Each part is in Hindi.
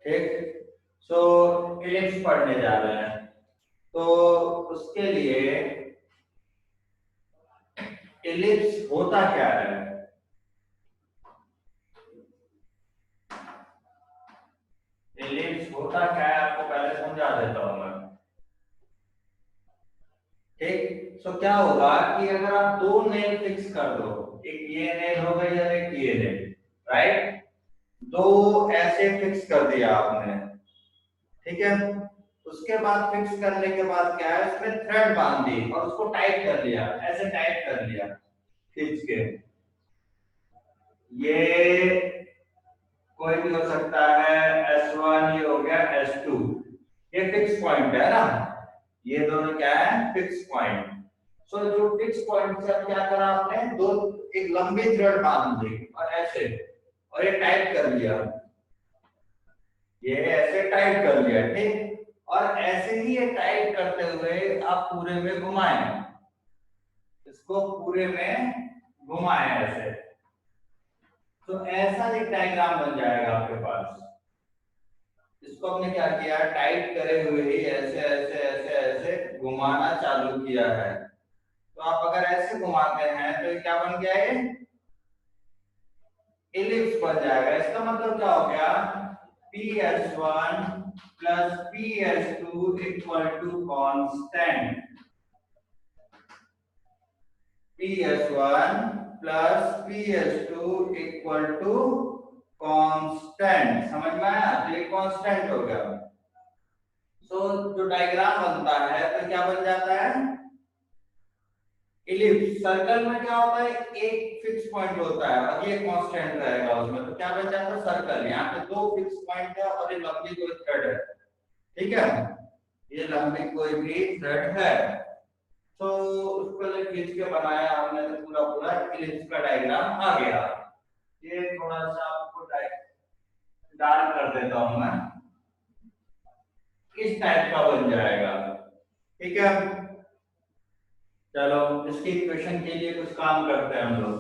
ठीक। सो इलिप्स पढ़ने जा रहे हैं, तो उसके लिए इलिप्स होता क्या है। इलिप्स होता क्या है आपको पहले समझा देता हूं मैं। ठीक। सो क्या होगा कि अगर आप दो नेल फिक्स कर दो, एक ये नेल हो गई और एक ये नेल, राइट। दो ऐसे फिक्स कर दिया आपने, ठीक है। उसके बाद फिक्स करने के बाद क्या है, उसमें थ्रेड बांध दी और उसको टाइट कर लिया, ऐसे टाइट कर लिया खींच के। ये कोई भी हो सकता है, S1 ये हो गया, S2 ये फिक्स पॉइंट है ना, ये दोनों क्या है, फिक्स पॉइंट। सो जो फिक्स पॉइंट से अब क्या करा आपने, दो एक लंबी थ्रेड बांध दी और ऐसे, और ये टाइट कर लिया, ये ऐसे टाइट कर लिया, ठीक। और ऐसे ही ये टाइट करते हुए आप पूरे में घुमाएं, इसको पूरे में घुमाएं ऐसे, तो ऐसा एक डायग्राम बन जाएगा आपके पास। इसको हमने क्या किया, टाइट करे हुए ही ऐसे ऐसे ऐसे ऐसे घुमाना चालू किया है। तो आप अगर ऐसे घुमाते हैं तो ये क्या बन गया, ये इलिप्स बन जाएगा। इसका मतलब क्या हो गया, PS1 plus PS2 equal to constant. PS1 plus PS2 equal to constant. समझ में आया, तो ये कांस्टेंट हो गया। सो जो डायग्राम बनता है तो क्या बन जाता है, इलिप्स। सर्कल में क्या होता है, एक फिक्स पॉइंट होता है और ये कांस्टेंट रहेगा उसमें, तो क्या बन जाता है सर्कल। यहाँ पे दो फिक्स पॉइंट है और ये लंबी कोई थ्रेड है, ठीक है, ये लंबी कोई भी थ्रेड है। तो उसको जो खींच के बनाया हमने तो पूरा पूरा इलिप्स का डायग्राम आ गया। ये थोड़ा सा आपको डार्क कर देता हूं मैं, इस टाइप का बन जाएगा, ठीक है। चलो इसकी इक्वेशन के लिए कुछ काम करते हैं हम लोग।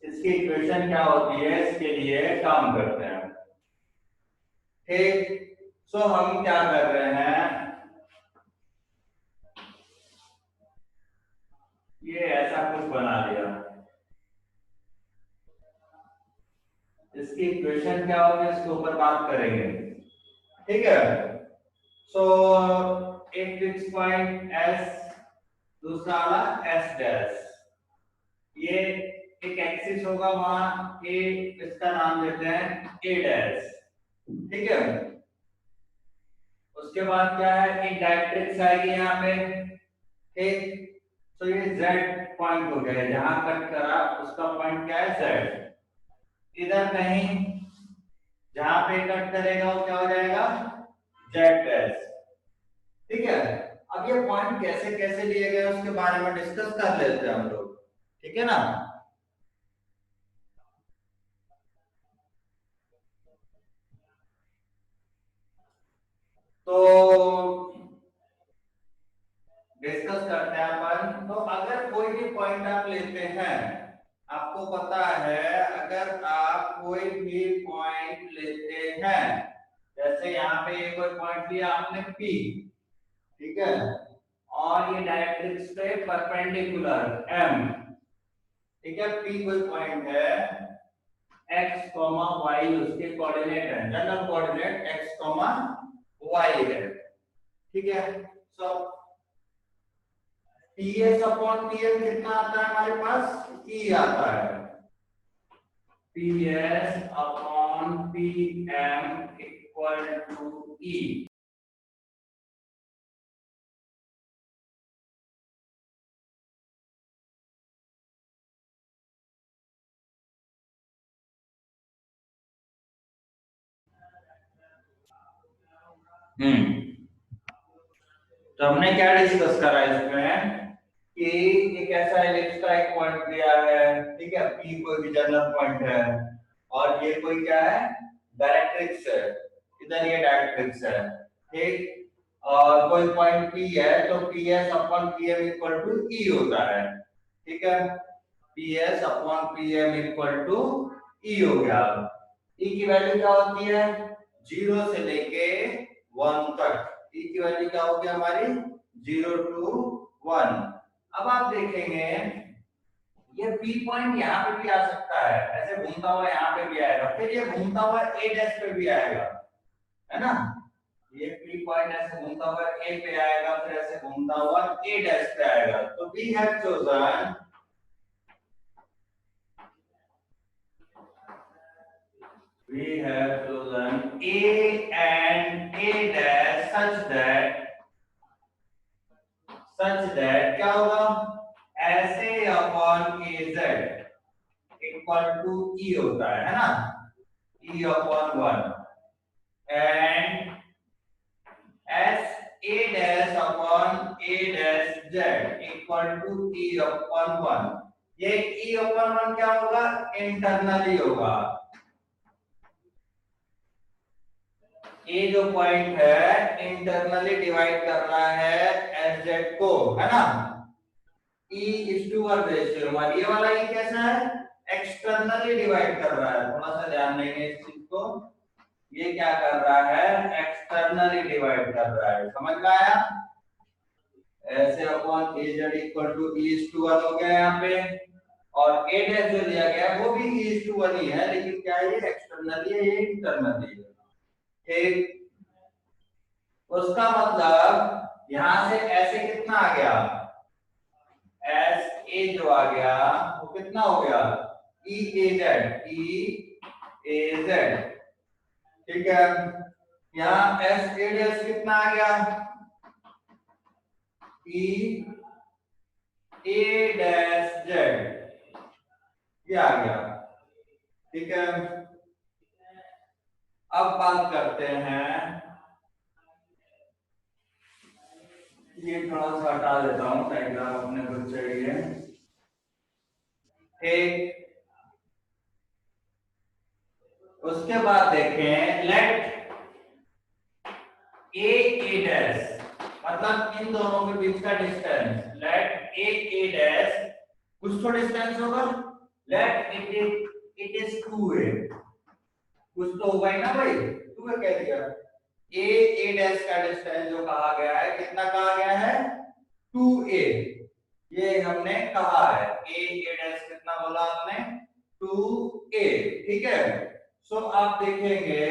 इसकी इक्वेशन क्या होती है, इसके लिए काम करते हैं, ठीक। सो हम क्या कर रहे हैं, ये ऐसा कुछ बना लिया। इसकी इक्वेशन क्या होगी, इसके ऊपर बात करेंगे, ठीक है। सो एक फिक्स पॉइंट S, दूसरा वाला S डैश, ये एक एक्सिस होगा वहां A, इसका नाम देते हैं A डैश, ठीक है। उसके बाद क्या है, एक डायरेक्ट्रिक्स आएगी यहाँ पे, ठीक। तो ये Z पॉइंट हो गया, जहां कट करा उसका पॉइंट क्या है, Z। इधर कहीं जहां पे कट करेगा वो क्या हो जाएगा, Z डैश, ठीक है। अब ये पॉइंट कैसे कैसे लिए गए उसके बारे में डिस्कस कर लेते हैं हम लोग, ठीक है ना। तो डिस्कस करते हैं अपन। तो अगर कोई भी पॉइंट आप लेते हैं, आपको पता है अगर आप कोई भी पॉइंट लेते हैं, जैसे यहाँ पे कोई पॉइंट लिया आपने P, ठीक है, और ये डायरेक्ट्रिक्स पे परपेंडिकुलर M, ठीक है। P कोई पॉइंट है, x, y उसके कोऑर्डिनेट है, जनरल कोऑर्डिनेट x, y है, ठीक है। सो PS अपॉन PM कितना आता है हमारे पास, E आता है। PS upon PM equal to E। तो हमने क्या डिस्कस करा इसमें कि एक ऐसा एलिप्स का एक पॉइंट दिया है, ठीक है, P कोई भी जनरल पॉइंट है, और ये कोई क्या है, डायरेक्ट्रिक्स है, इधर ये डायरेक्ट्रिक्स है, ठीक। और कोई पॉइंट P है तो PS upon PM equal to E होता है, ठीक है। PS upon PM equal to E हो गया। ई की वैल्यू क्या होती है 0 से लेके 1 तक। ई की वैल्यू क्या होगी हमारी 0 to 1। अब आप देखेंगे ये P पॉइंट यहाँ पे भी आ सकता है, ऐसे घूमता हुआ यहाँ पे भी आएगा, फिर ये घूमता हुआ A डैश पे भी आएगा, है ना। ये P पॉइंट ऐसे घूमता हुआ A पे आएगा, फिर ऐसे घूमता हुआ A डैश पे आएगा। तो we have chosen A and A dash such that क्या होगा ऐसे upon AZ equal to E होता है ना, E upon 1 and S A dash upon A dash Z equal to E upon 1। ये E अपॉन 1 क्या होगा इंटरनली होगा। ये जो पॉइंट है इंटरनली डिवाइड कर रहा है SZ को, है ना। E/1 रेशियो हमारा ये वाला ये कैसा है एक्सटर्नली डिवाइड कर रहा है। थोड़ा सा ध्यान देंगे इस चीज को, ये क्या कर रहा है एक्सटर्नली डिवाइड कर रहा है, समझ में आया। ऐसे upon AZ equal to E/1 हो गया यहाँ पे, और A डैश जो दिया गया है वो भी E/1 ही है, लेकिन क्या है ये एक्सटर्नली है, ये इंटरनली है। ठीक, उसका मतलब यहां से ऐसे कितना आ गया एस ए जो आ गया वो कितना हो गया E/AZ E/AZ। ठीक है, यहाँ S/A' कितना आ गया E/A' ये आ गया। ठीक है, अब बात करते हैं, ये थोड़ा सा हटा देता हूँ डायग्राम अपने को चाहिए। एक उसके बाद देखें लेट A डैश मतलब इन दोनों के बीच का डिस्टेंस, लेट A डैश कुछ तो डिस्टेंस होगा, लेट इट इज 2a, कुछ तो होगा ही ना भाई, 2a कह दिया। A डैश का डिस्टेंस जो कहा गया है कितना कहा गया है 2a, ये हमने कहा है A डैश कितना बोला हमने 2a। ठीक है, सो आप देखेंगे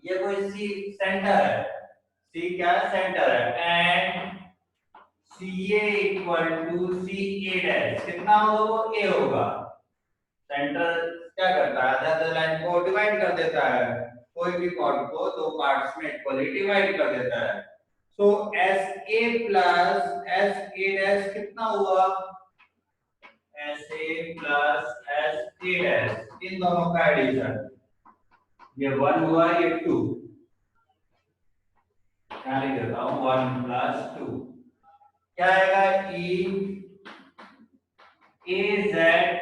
ये कोई सी सेंटर है, सी क्या सेंटर है, and CA equal to CA dash कितना होगा वो A होगा। सेंटर क्या करता है आधा लाइन को डिवाइड कर देता है, कोई भी कॉर्ड को दो पार्ट्स में इक्वली डिवाइड कर देता है। सो SA प्लस SA डैश कितना हुआ SA plus SA dash in दोनों का एडिशन, ये 1 हुआ ये 2, क्या लिख देता हूं 1 प्लस 2 क्या आएगा AZ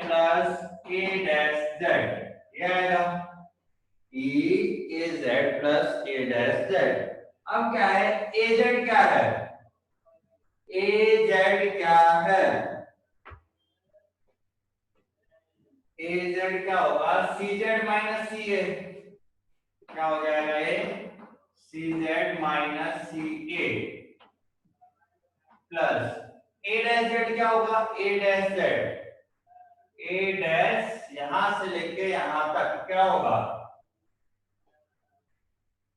plus A dash Z, ये आएगा AZ plus A dash Z। अब क्या है AZ क्या है, AZ क्या है, AZ क्या होगा CZ माइनस CA, क्या हो जाएगा ये CZ minus CA plus A dash Z क्या होगा A dash Z, A dash यहां से लेके यहां तक क्या होगा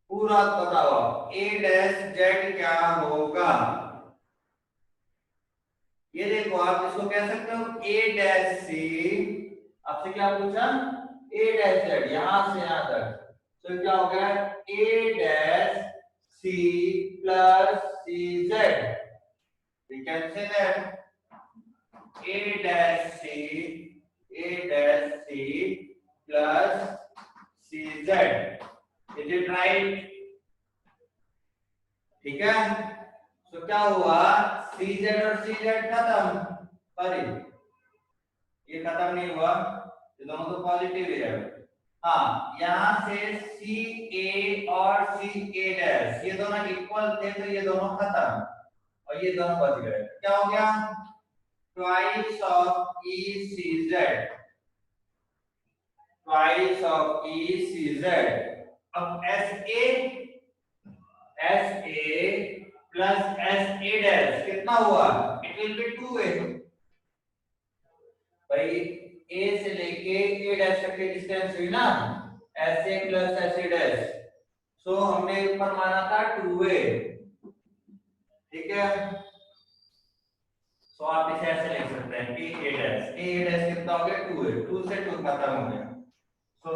पूरा बताओ A डैश Z क्या होगा। ये देखो आप इसको कह सकते हो A डैश C, आपसे क्या पूछा A डैश Z यहां से यहां तक, तो क्या हो गया A dash C plus CZ, we can say that A dash C plus CZ, is it right? ठीक है, तो क्या हुआ CZ और CZ खत्म, सॉरी ये खत्म नहीं हुआ, ये दोनों तो पॉजिटिव ही है। हाँ यहाँ से CA और CA डैश ये दोनों इक्वल थे तो ये दोनों खत्म और ये दोनों बच गए, क्या हो गया twice of ECZ, twice of E C Z. अब S A plus S A dash कितना हुआ? It will be 2a। भाई ए से लेके ए डैश तक की डिस्टेंस हुई ना, S A plus S A dash. So हमने ऊपर माना था 2a, ठीक है। सो आप इसे ऐसे लिख सकते हैं कि ए डैश कितना हो गया? 2a, 2 से 2 खत्म हो गया। So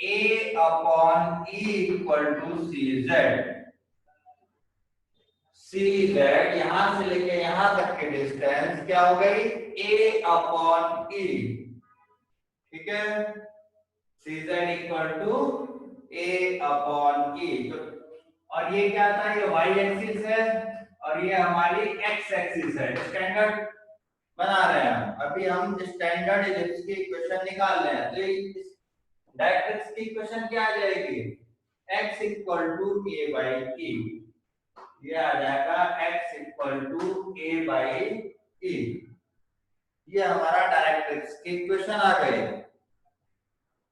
a upon e equal to c z. C z यहां से लेके यहां तक की डिस्टेंस क्या हो गई? a अपॉन e, ठीक है। C Z equal to a upon e। और ये क्या था? ये y एक्सिस है और ये हमारी x एक्सिस है। स्टैंडर्ड बना रहे हैं अभी हम, स्टैंडर्ड इलिप्स की इक्वेशन निकाल रहे हैं। तो डायरेक्ट्रिक्स की इक्वेशन क्या आ जाएगी? x equal to a by e। ये आ जाएगा x equal to a by e। ये हमारा डायरेक्ट्रिक्स की इक्वेशन आ गई,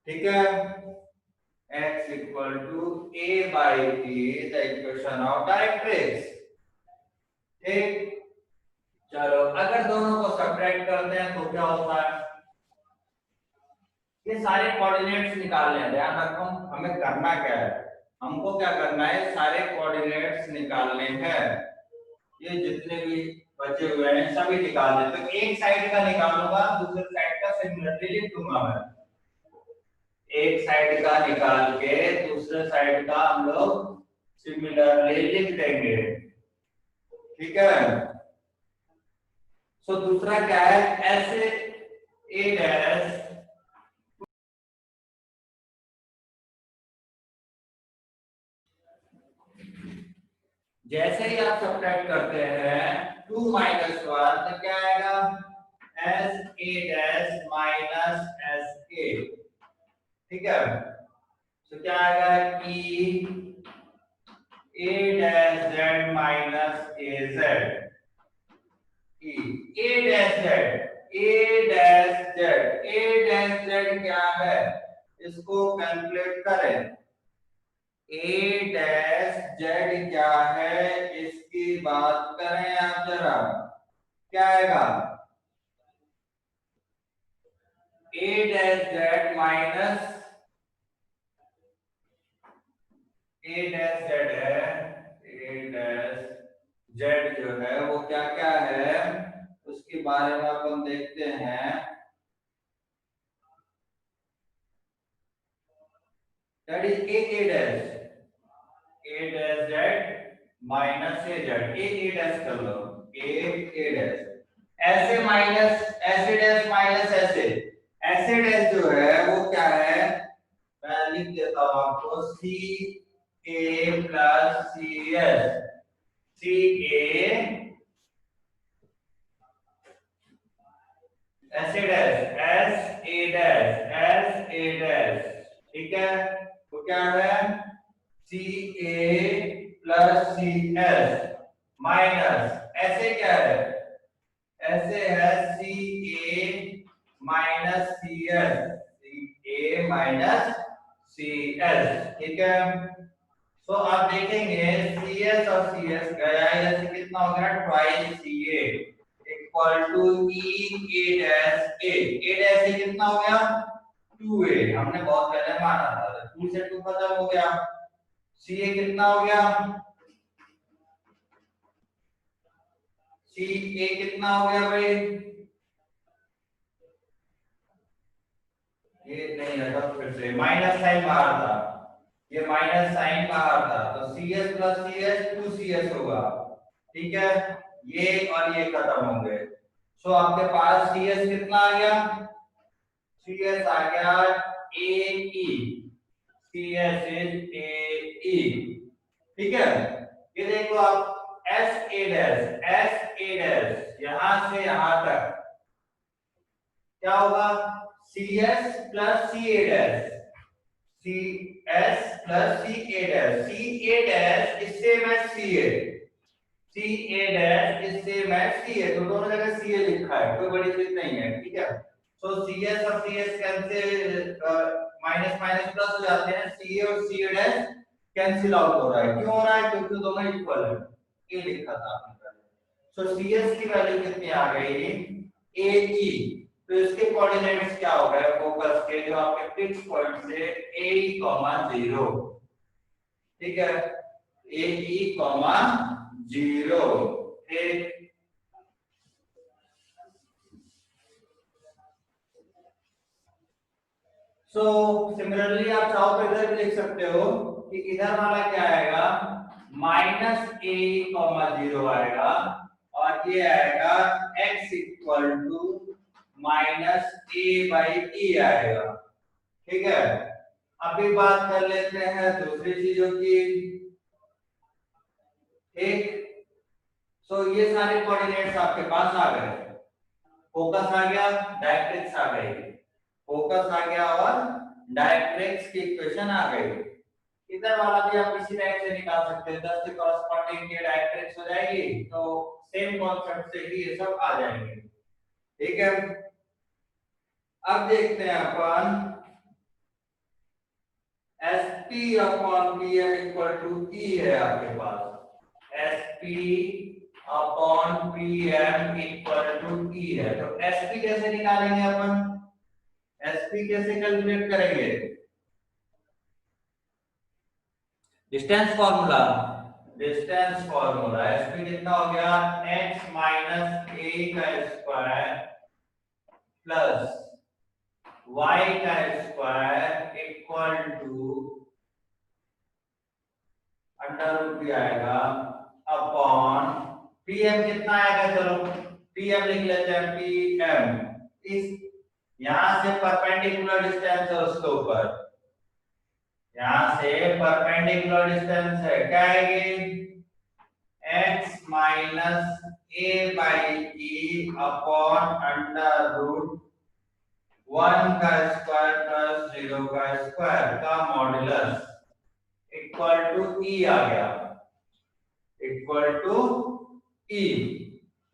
ठीक है। x equal to a by e the equation of directrix, ठीक। चलो अगर दोनों को सब्ट्रैक्ट करते हैं तो क्या होता है? ये सारे कोऑर्डिनेट्स निकालने हैं। ध्यान रखो हमें करना क्या है, हमको क्या करना है? सारे कोऑर्डिनेट्स निकालने हैं। ये जितने भी बचे हुए हैं सभी निकाल दे। तो एक साइड का निकालूंगा, दूसरे साइड का सिमिलरली लिख दूंगा मैं। एक साइड का निकाल के दूसरे साइड का हम लोग सिमिलरली लिख देंगे, ठीक है। सो दूसरा क्या है? ऐसे ए डैश जैसे ही आप सब्ट्रैक्ट करते हैं 2 माइनस 1 तो क्या आएगा? S A dash minus S A, ठीक है। तो क्या आएगा कि ए डैश जेड माइनस ए जेड। ए डैश जेड, ए डैश जेड, ए डैश जेड क्या है? इसको कैलकुलेट करें। ए डैश जेड क्या है इसकी बात करें आप जरा, क्या आएगा? ए डैश जेड माइनस ए डैश जेड है। ए डैश जेड जो है वो क्या क्या है उसके बारे में अपन देखते हैं। That is a dash, A dash Z minus A Z. A dash कर लो, ए डैश ऐसे माइनस ऐसे डैश माइनस ऐसे। ऐसे डैश जो है वो क्या है? मैं लिख देता हूं आपको, सी ए प्लस सी एस। सी ए ऐसे dash S A dash S A dash, ठीक है। तो क्या है? सी ए प्लस सी एस माइनस ऐसे क्या है? ऐसे है सी ए माइनस सी एस, सी ए माइनस सी एस, ठीक है। तो आप देखेंगे सी एस और सी एस गया, इधर से कितना हो गया? Twice C A equal to E A dash A dash A कितना हो गया? 2a। हमने बहुत पहले माना था, 2 से 2 खत्म हो गया। सी ए कितना हो गया? सी ए कितना हो गया भाई? ये नहीं है तो फिर से माइनस साइन बाहर था, ये माइनस साइन बाहर था, तो c s plus c s 2cs होगा, ठीक है। ये और ये खत्म होंगे। सो आपके पास सी एस कितना आ गया? सी एस आ गया ए ई, सी एस इज ए ई, ठीक है। ये देखो आप एस ए डैश यहां से यहां तक क्या होगा? सी s plus C a dash, C s plus C a dash. C a dash इससे मैं सी ए, सी ए डैश इससे मैं सी ए, तो दोनों जगह सी ए लिखा है, कोई बड़ी चीज नहीं है, ठीक है। सो सी एस और c s cancel, minus minus plus हो जाते हैं, सी ए और c a dash cancel out हो रहा है। क्यों हो रहा है? क्योंकि दोनों इक्वल है, ये लिखा था आपने पहले। सो सी एस की वैल्यू कितनी आ गई? ए ई। तो इसके कोऑर्डिनेट्स क्या हो गए फोकस के, जो आपके फिक्स पॉइंट से ए ई कॉमा 0, ठीक है, ए ई कॉमा 0। एक सो सिमिलरली आप चाहो तो इधर भी लिख सकते हो कि इधर वाला क्या आएगा, माइनस ए कॉमा 0 आएगा, और ये आएगा x equal to minus A by E आएगा। ठीक है, अभी बात कर लेते हैं दूसरी चीजों की। ठीक, सो ये सारे कोऑर्डिनेट्स आपके पास आ गए, फोकस आ गया, डायरेक्ट्रिक्स आ गई, फोकस आ गया और डायरेक्ट्रिक्स की इक्वेशन आ गई। इधर वाला भी आप इसी टाइप से निकाल सकते हैं, 10 से कॉरस्पॉन्डिंग ये डायरेक्ट्रिक्स हो जाएगी, तो सेम कॉन्सेप्ट से ही ये सब आ जाएंगे। ठीक है, अब देखते हैं अपन SP upon PM equal to E है आपके पास, SP upon PM equal to E है। तो SP कैसे निकालेंगे अपन, SP कैसे कैलकुलेट करेंगे? Distance formula, distance formula SP कितना हो गया, x माइनस a का स्क्वायर प्लस y का square equal to under root भी आएगा अपॉन pm कितना आएगा, चलो pm लिख लेते हैं, pm इस यहां से परपेंडिकुलर डिस्टेंस है उसके ऊपर, यहां से परपेंडिकुलर डिस्टेंस है, क्या आएगी, x minus a by e upon under root 1 का स्क्वायर प्लस 0 का स्क्वायर का मॉड्यूलस इक्वल टू ई आ गया, इक्वल टू ई।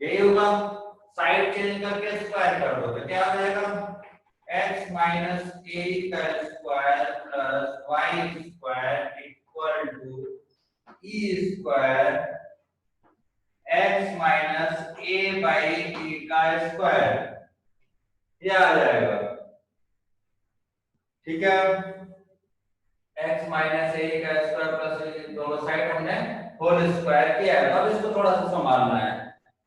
यही होगा, साइड चेंज करके स्क्वायर कर दो तो क्या हो जाएगा, x माइनस a का square plus y square equal to e square x minus a by e का स्क्वायर, ये आ जाएगा। ठीक है, x माइनस a का स्क्वायर प्लस दोनों साइड हमने होल स्क्वायर किया है। अब इसको थोड़ा सा संभालना है,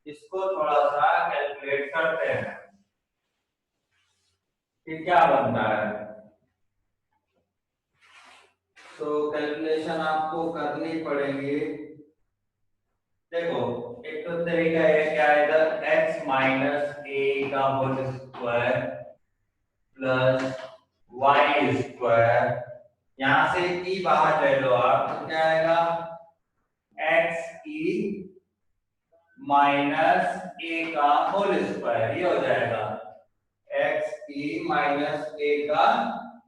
इसको थोड़ा सा कैलकुलेट करते हैं कि क्या बनता है। तो कैलकुलेशन आपको करनी पड़ेगी। देखो, एक तो तरीका है क्या, इधर x माइनस a का whole square plus y square, यहां से e बाहर ले लो आप, तो क्या आएगा, x e माइनस a का होल स्क्वायर, ये हो जाएगा x e माइनस a का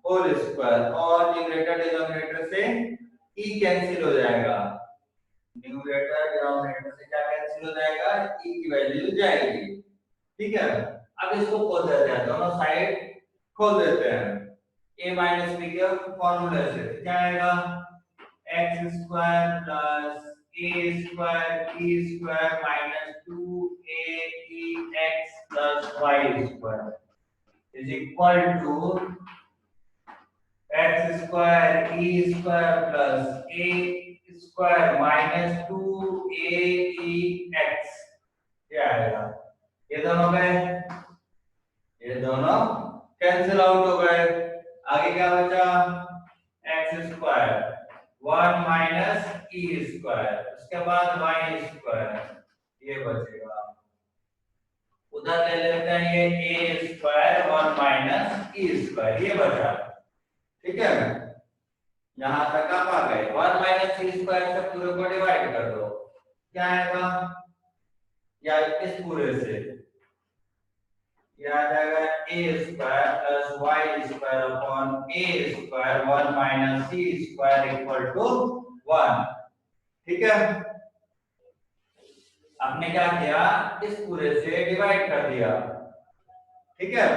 होल स्क्वायर, और न्यूमरेटर डिनोमिनेटर से e कैंसिल हो जाएगा, न्यूमरेटर डिनोमिनेटर से क्या कैंसिल हो जाएगा, e की वैल्यू जाएगी। ठीक है, अब इसको खोल देते हैं, दोनों साइड खोल देते हैं a माइनस b के फॉर्मूले से, क्या आएगा, x square plus a square e square minus 2aex plus y square is equal to x square e square plus a square minus 2aex, क्या आएगा, ये दोनों गए, ये दोनों कैंसिल आउट हो गए, आगे क्या बचा, x square 1 minus e square, उसके बाद y स्क्वायर, ये बचेगा, उधर ले लेते हैं ये a square 1 minus e square, ये बचा। ठीक है, यहां तक आप आ गए, 1 माइनस e स्क्वायर से पूरे को डिवाइड कर दो, क्या आएगा, या इस पूरे से आ जाएगा a square plus y square upon a square 1 minus c square equal to 1। ठीक है, आपने क्या किया, इस पूरे से डिवाइड कर दिया। ठीक है,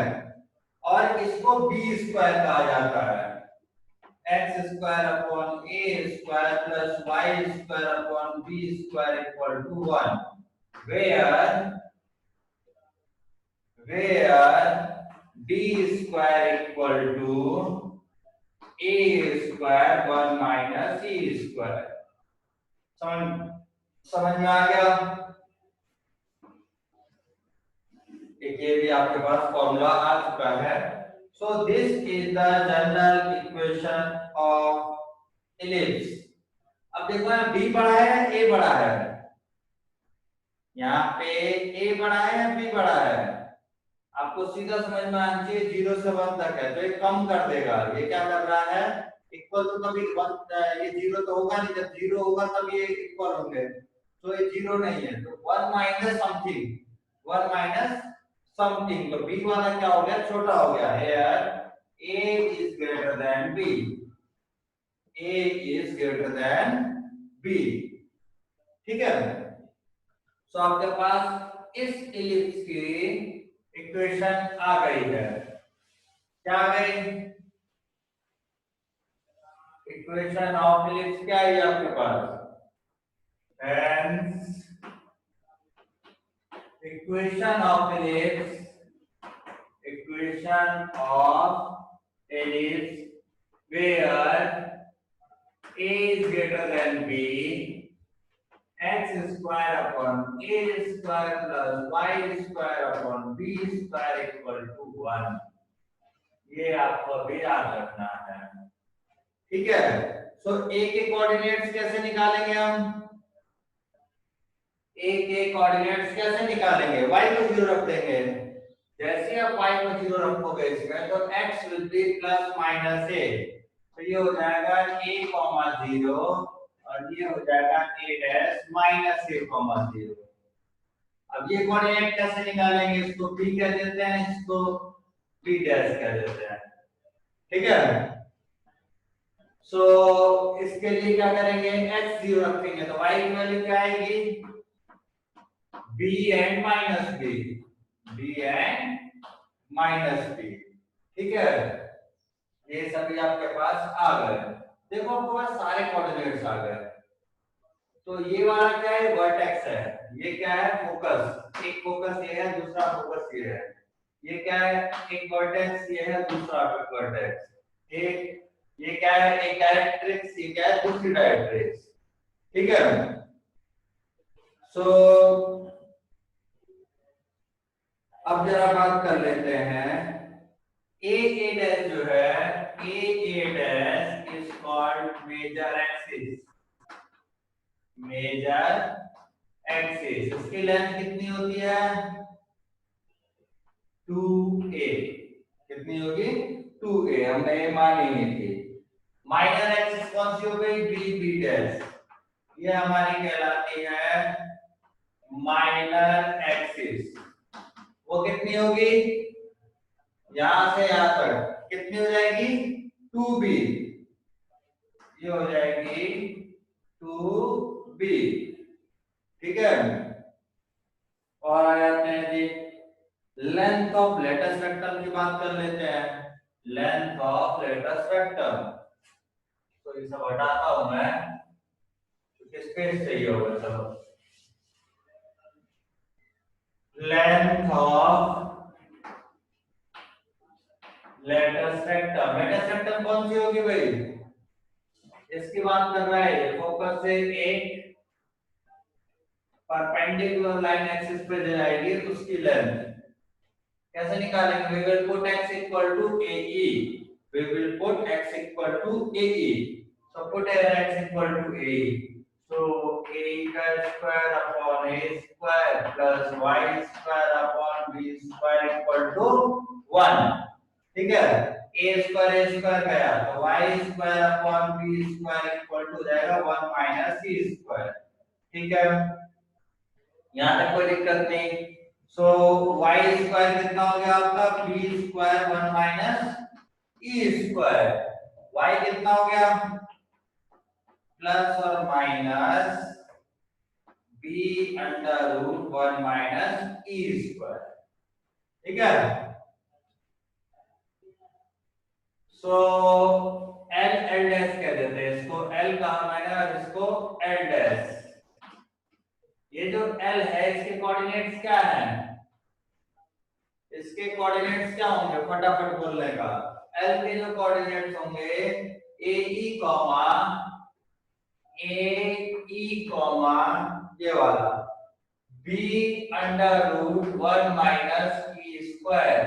और इसको बी स्क्वायर कहा जाता है। X square upon a square plus y square upon b square equal to 1, where d square equal to a square 1 minus e square। समझ में आ गया? एक ये भी आपके पास फॉर्मूला आ चुका है। So this is the general equation of ellipse. अब देखो यहाँ b बड़ा है a बड़ा है, यहाँ पे a बड़ा है या b बड़ा है? आपको सीधा समझ में आना चाहिए 0 से 1 तक है तो ये कम कर देगा। ये क्या कर रहा है? इक्वल तो कभी 1 ये 0 तो होगा नहीं, जब 0 होगा तब ये इक्वल होंगे, तो ये 0 नहीं है तो 1 माइनस समथिंग, 1 माइनस समथिंग, तो b वाला क्या हो गया? छोटा हो गया। Here a is greater than b, a is greater than b। ठीक है, तो आपके पास इस इलिप्स की इक्वेशन आ गई है। क्या आ गई? इक्वेशन ऑफ इलिप्स क्या है आपके पास? Hence, equation of ellipse where a is greater than b, x square upon a square plus y square upon b square equal to 1। ये आपको भी याद रखना है। ठीक है, सो a के कोऑर्डिनेट्स कैसे निकालेंगे हम? a के कोऑर्डिनेट्स कैसे निकालेंगे? y को 0 रख देंगे। जैसे आप y को 0 रखोगे इसमें तो x will be plus minus a, तो ये हो जाएगा a, 0 और ये हो जाएगा a डैश माइनस a, 0। अब ये कोऑर्डिनेट कैसे निकालेंगे? इसको b कह देते हैं, इसको b डैश कह देते हैं। ठीक है, सो इसके लिए क्या करेंगे? x 0 रखेंगे तो y की वैल्यू क्या आएगी? b and minus b, b and minus b। ठीक है, ये सभी आपके पास आ गए। देखो आपके पास सारे कोऑर्डिनेट्स आ गए। तो ये वाला क्या है? वर्टेक्स है। ये क्या है? फोकस। एक फोकस ये है, दूसरा फोकस ये है। ये क्या है? एक वर्टेक्स ये है, दूसरा वर्टेक्स। एक ये क्या है? एक डायरेक्ट्रिक्स, ये क्या है? दूसरी डायरेक्ट्रिक्स। ठीक है, सो अब जरा बात कर लेते हैं a डैश जो है, a dash is called major axis. Major axis, इसकी लेंथ कितनी होती है? 2a। कितनी होगी? 2a, हमने ये मानी नहीं थी। माइनर एक्सिस कौन सी हो गई? b डैश, ये हमारी कहलाती है माइनर एक्सिस। वो कितनी होगी? यहां से यहां तक कितनी हो जाएगी? 2b, ये हो जाएगी 2b। ठीक है, और आ जाते हैं जी लेंथ ऑफ लेटेस्ट रेक्टम की बात कर लेते हैं। लेंथ ऑफ लेटेस्ट रेक्टम, तो ये सब हटाता हूं मैं क्योंकि स्पेस चाहिए होगा। चलो, length of latus rectum, latus rectum कौन सी होगी भाई? इसकी बात कर रहा है, फोकस से एक परपेंडिकुलर लाइन एक्सिस पे जाएगी, उसकी लेंथ कैसे निकालेंगे? we will put x equal to AE, we will put x equal to AE, so put x equal to AE, so A square upon A square plus Y square upon B square equal to 1। ठीक है, A square गया तो Y square upon B square equal to जाएगा 1 minus C square। ठीक है, यहाँ तक कोई दिक्कत नहीं। सो y स्क्वायर कितना हो गया आपका? b square 1 minus e square. y कितना हो गया? प्लस और minus b under root 1 minus e square. ठीक है, सो एल एल डैश कह देते हैं इसको, एल कहा मैंने और इसको एल डैश। ये जो एल है इसके कोऑर्डिनेट्स क्या है, इसके कोऑर्डिनेट्स क्या होंगे फटाफट बोलने का। एल के जो कोऑर्डिनेट्स होंगे ए ई कॉमा ये वाला B under root 1 minus E square,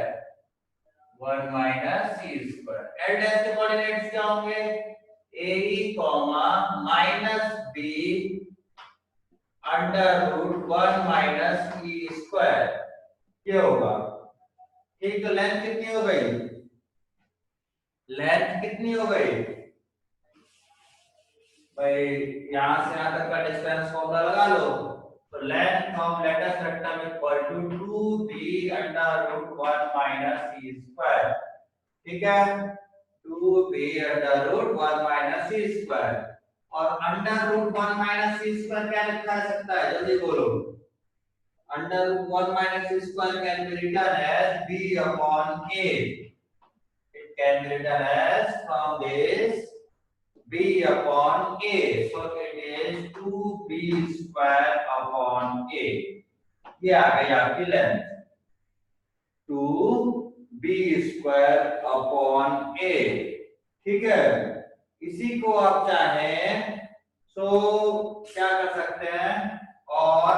1 minus सी स्क्वायर। एल डैश के कोऑर्डिनेट्स क्या होंगे A E comma minus B under root 1 minus E square, ये होगा। ठीक, तो लेंथ कितनी हो गई, लेंथ कितनी हो गई भाई, यहां से यहां तक का डिस्टेंस फॉर्मूला लगा लो। तो length of latus rectum equal to 2b under root 1 minus C square. ठीक है, 2b अंडर रूट 1 माइनस सी स्क्वायर। और अंडर रूट 1 माइनस सी स्क्वायर क्या लिखा जा सकता है, जल्दी बोलो। Under root 1 minus C square can be written as b upon a। It can be written as from this b upon a, so it is 2b square upon a। ये आ गई आपकी length 2b square upon a। ठीक है, इसी को आप चाहें तो क्या कर सकते हैं, और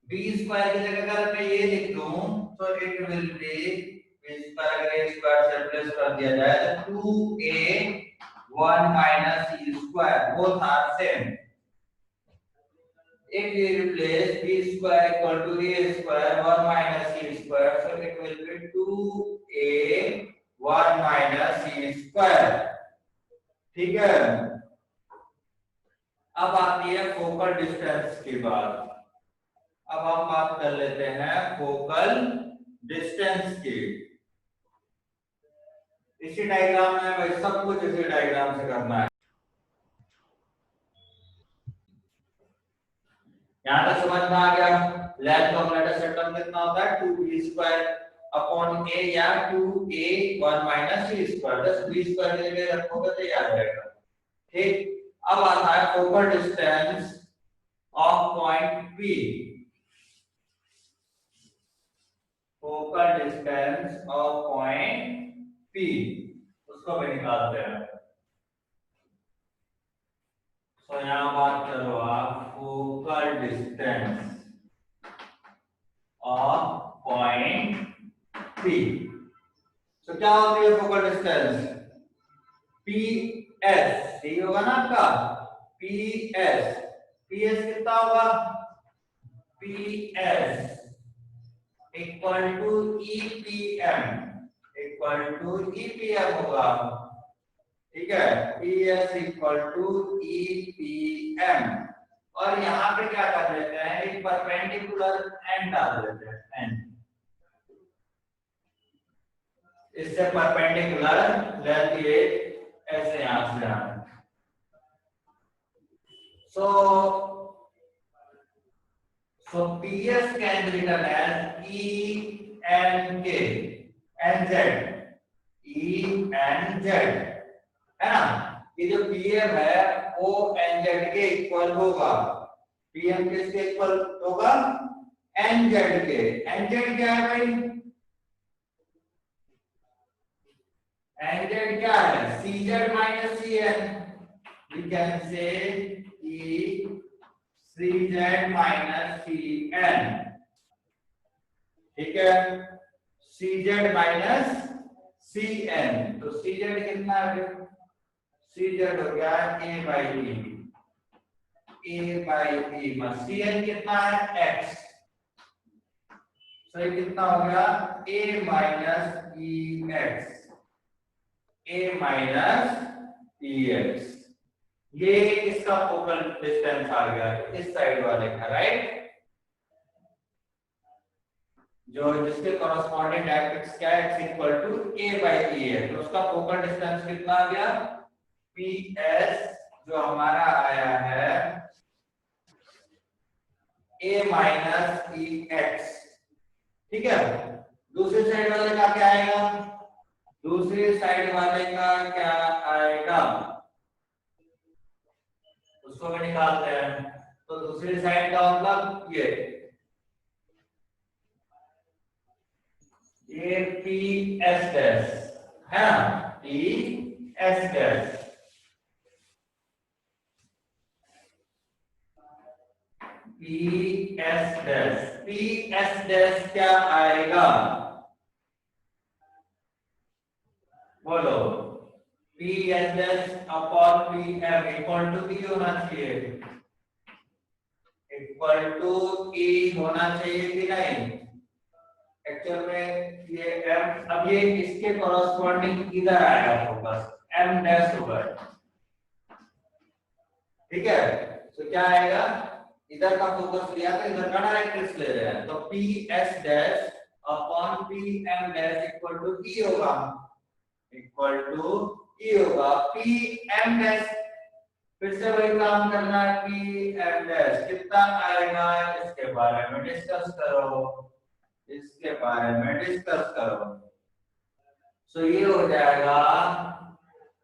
b स्क्वायर की जगह अगर मैं ये लिख दूं तो it will B b square, अगर a स्क्वायर से रिप्लेस कर दिया जाए तो 2a 1 minus e square, both are same। If we replace b square equal to a square 1 minus e square, so it will be 2a 1 minus e square। ठीक है, अब आती है फोकल डिस्टेंस की बात। अब हम बात कर लेते हैं फोकल डिस्टेंस की। इसी डायग्राम में भाई सब कुछ इसी डायग्राम से करना है। यहां तक समझ में आ गया। लेंथ ऑफ लेटस रेक्टम कितना होता है 2b स्क्वायर अपॉन a या 2a 1 माइनस c स्क्वायर, बस b स्क्वायर के लिए रखोगे तो याद रहेगा। ठीक, अब आता है focal distance of point p। Focal distance of point p उसको भी निकालते हैं। तो यहां बात करो आप focal distance of point P। तो क्या होती है फोकल डिस्टेंस, PS यही होगा ना आपका, PS। PS कितना होगा, PS equal to EPM, equal to EPM होगा। ठीक है, PS इक्वल टू EPM। और यहाँ पे क्या कर लेते हैं, एक परपेंडिकुलर एंड डाल देते हैं, एंड इससे परपेंडिकुलर रहती है ऐसे यहां से यहां। so PS can be written as ENK NZ, ENZ है ना। ये जो PM है वो NZ के इक्वल होगा, PM किसके इक्वल होगा, NZ के। NZ क्या है भाई, NZ क्या है, CZ minus CN। We can say CZ minus CN। ठीक है, CZ minus CN। तो CZ कितना है, CZ हो गया A by E, A by E में CN कितना है X। तो ये कितना हो गया A minus EX, A minus EX। ये इसका फोकल डिस्टेंस आ गया इस साइड वाले का, राइट। जो जिसके कॉरेस्पॉन्डिंग डायरेक्ट्रिक्स क्या है, x equal to a by e है, तो उसका फोकल डिस्टेंस कितना आ गया, PS जो हमारा आया है a minus EX। ठीक है, दूसरी साइड वाले का क्या आएगा, दूसरी साइड वाले का क्या आएगा उसको भी निकालते हैं। तो दूसरी साइड का मतलब ये पी एस डैश है ना, P S dash, P S dash, P S dash क्या आएगा बोलो। P S dash upon P M equal to E होना चाहिए, इक्वल टू ई होना चाहिए कि नहीं। एक्चुअल में ये एम, अब ये इसके कॉरस्पॉन्डिंग इधर आएगा फोकस, एम डैश होगा, ठीक है। तो क्या आएगा, इधर का फोकस लिया तो इधर का डायरेक्ट्रिक्स ले रहे हैं, तो P S dash upon P M dash equal to E होगा, इक्वल टू ई होगा। पी एम डैश फिर से वही काम करना है, पी एम डैश कितना आएगा इसके बारे में डिस्कस करो, इसके बारे में डिस्कस करो। सो ये हो जाएगा,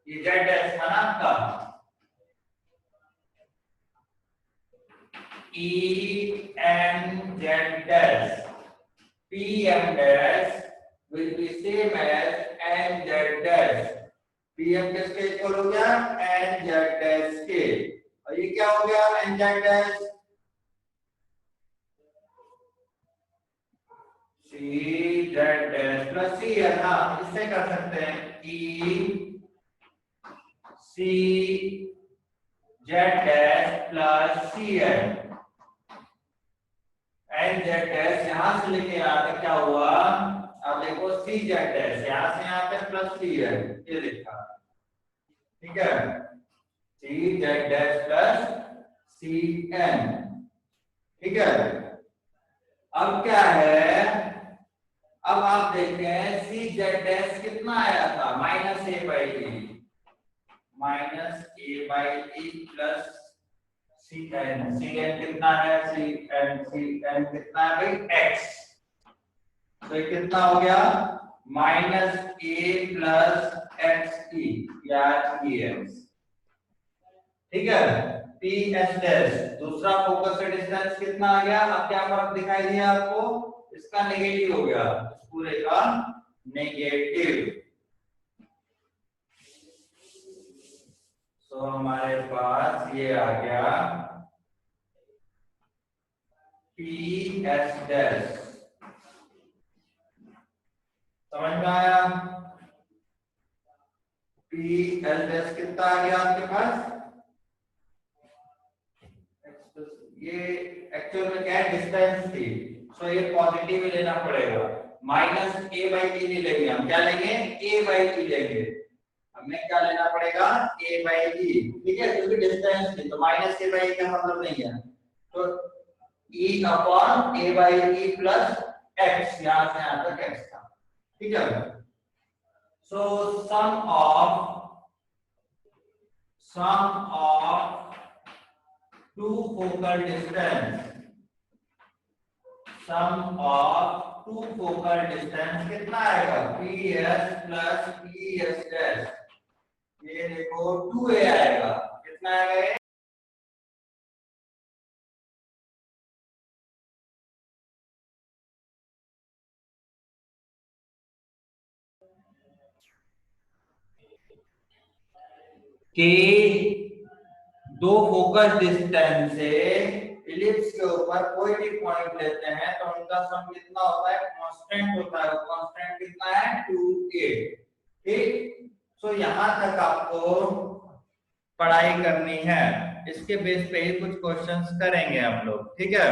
ये जेड डैश था ना आपका, E and Z dash, P M dash will be same as N Z dash, P M किसके इक्वल हो गया N Z dash के, और ये क्या हो गया N Z dash, C Z dash plus C है ना, इससे कर सकते हैं E C Z dash plus C N, n z dash यहां से लेके आते क्या हुआ, अब देखो सी जेड डैश यहां से यहां तक प्लस सी है, ये लिखा, ठीक है, सी जेड डैश प्लस सी एन, ठीक है। अब क्या है, अब आप देखते हैं सी जेड डैश कितना आया था, minus A by e, minus A by E plus C n कितना है, सी एन कितना है भाई एक्स, तो ये कितना हो गया माइनस ए प्लस एक्स ई या ई एक्स, ठीक है। पी एस डैश दूसरा फोकस से डिस्टेंस कितना आ गया, अब क्या फर्क दिखाई दिया आपको, इसका नेगेटिव हो गया, इस पूरे का नेगेटिव। तो हमारे पास ये आ गया पी एस डैश, समझ में आया, पी एस डैश कितना आ गया आपके पास, ये एक्चुअल में क्या है डिस्टेंस थी, सो ये पॉजिटिव ही लेना पड़ेगा, माइनस ए बाई ई नहीं लेंगे हम, क्या लेंगे ए बाई ई लेंगे, हमें क्या लेना पड़ेगा a बाई ई, ठीक है, क्योंकि डिस्टेंस थी तो माइनस a बाई ई का मतलब नहीं है, तो e upon a by E plus x, यहां से यहां तक x था, ठीक है। So sum of two focal distance, sum of two focal distance कितना आएगा, P S plus P S dash, ये देखो 2a आएगा, कितना आएगा ये, कि दो फोकस डिस्टेंस से इलिप्स के ऊपर कोई भी पॉइंट लेते हैं तो उनका सम कितना होता है, कांस्टेंट होता है, कांस्टेंट कितना है 2a, ठीक। सो यहां तक आपको पढ़ाई करनी है, इसके बेस पे ही कुछ क्वेश्चंस करेंगे हम लोग, ठीक है।